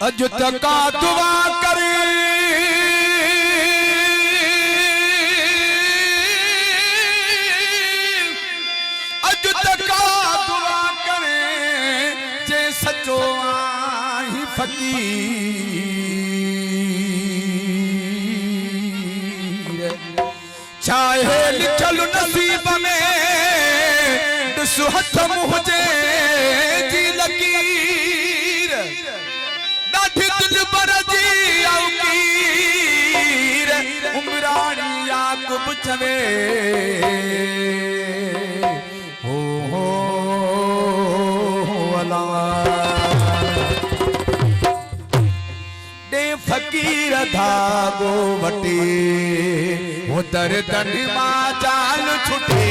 अज तक दुआ करे अज तक दुआ करे जे सचो आही फकीर चाहे लिखल नसीब में दुस हथ मुझे जी लकीर दिल बरजी औकीर उमरानी याकूब चवे हो अल्लाह दे फकीर धागो वटे वो दर्दन मा जान छुटे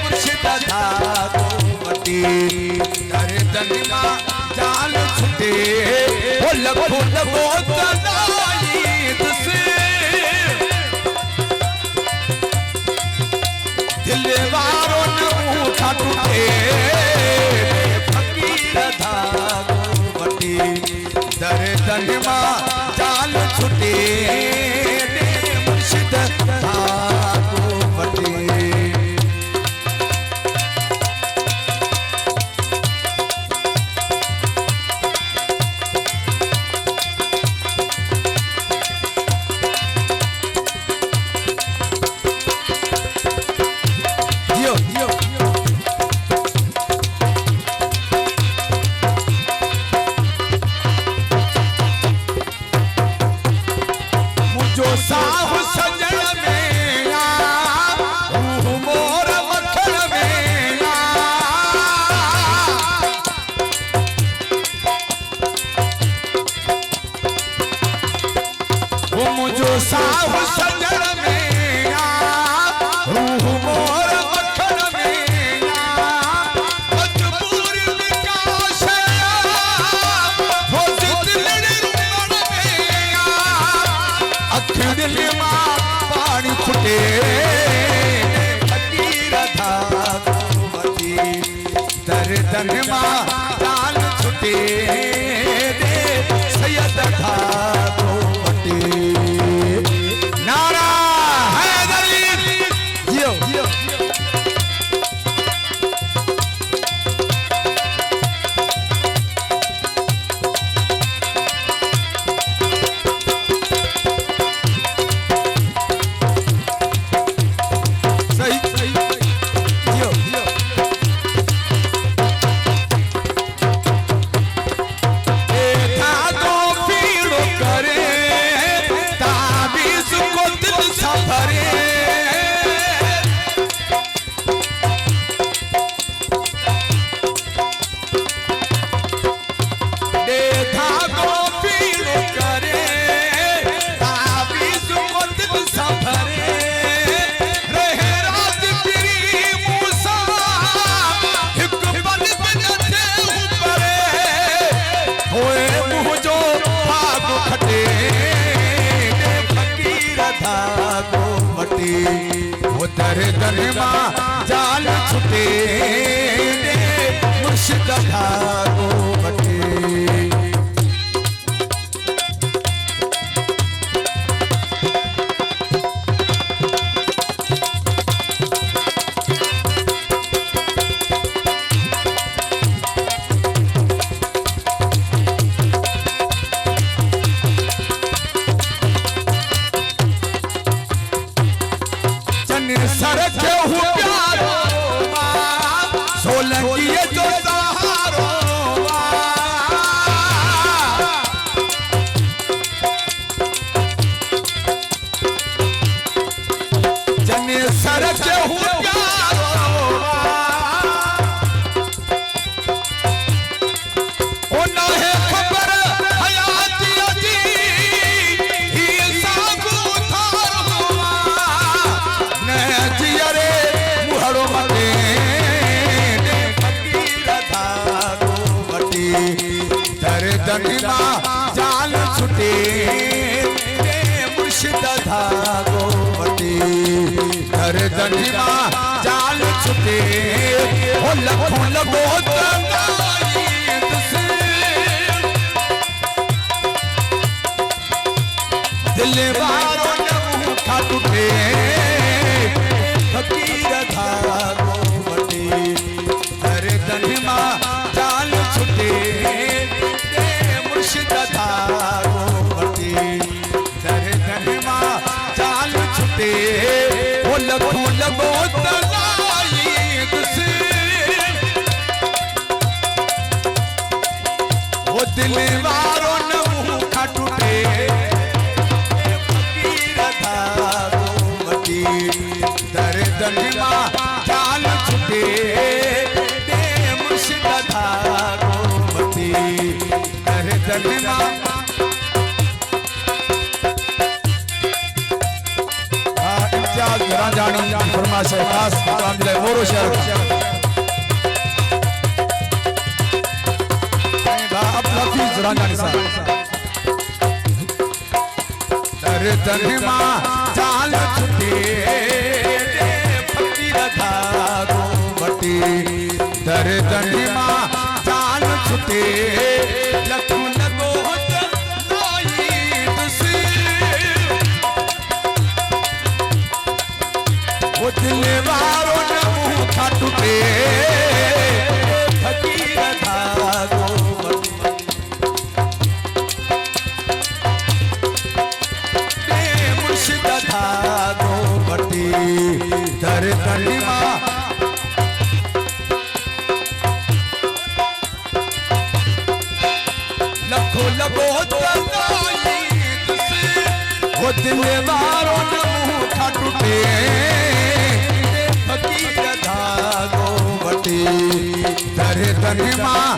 मुर्शिद धागो वटे दर्दन मा जान छुटे वो लगो लगो तनाईद से दिल वारों न उठा टूटे फकीर धागो वटे दर्दन मां जान छुटे मुर्शिद धागो वटे साहु सजन में मोर मखण में वो मुझो साहु सजन में मोर मखण में मजबूर विकास हो दिल दिल मां पानी फुटे फकीर धागो वटे दर्दन मां जान छुटे दे सैयद धागो वटे नारा हैदरी जियो धागो वटे वो दर्दन मां जान छुटे मुर्शिद धागो वटे सरखे हूँ प्यारो सोलंकी जो सहारो जने सरखे हूँ प्यारो ओ ना है खबर हयाती अजी ही सागु थारो जियरे मुहरो मटे फकीर धागो वटे दर्दन मां जान छुटे मुर्शिद धागो वटे दर्दन मां जान छुटे हो लखों लगो तनाईद से दिल वारो न मुठा टूटे फकीर धागो वठी दर्दन मां जान छुटे दे मुर्शिद धागो वठी दर्दन मां जान छुटे वो लखो लगो तलाई दुसे वो दिल वारो न मुठा टूटे फकीर धागो वठी दर्दन मां जान छुटे दे मुर्शिद धागो वठी दर्दन मां इम्तियाज रांझानी फरमाइश है खास प्रोग्राम जे मोरो शहर अब लफीज रांझानी साहब दर्दन मां जान छुटे फकीर धागो वठी दर्दन मां जान छुटे लखो लगो तलाई दुसे वो दिल वारो न मुठा टूटे फकीर धागो वठी दे मुर्शिद धागो वठी दर्दन मां लखो लगो तलाई दुसे वो दिल वारो न मुठा टूटे फकीर धागो वठी दर्दन मां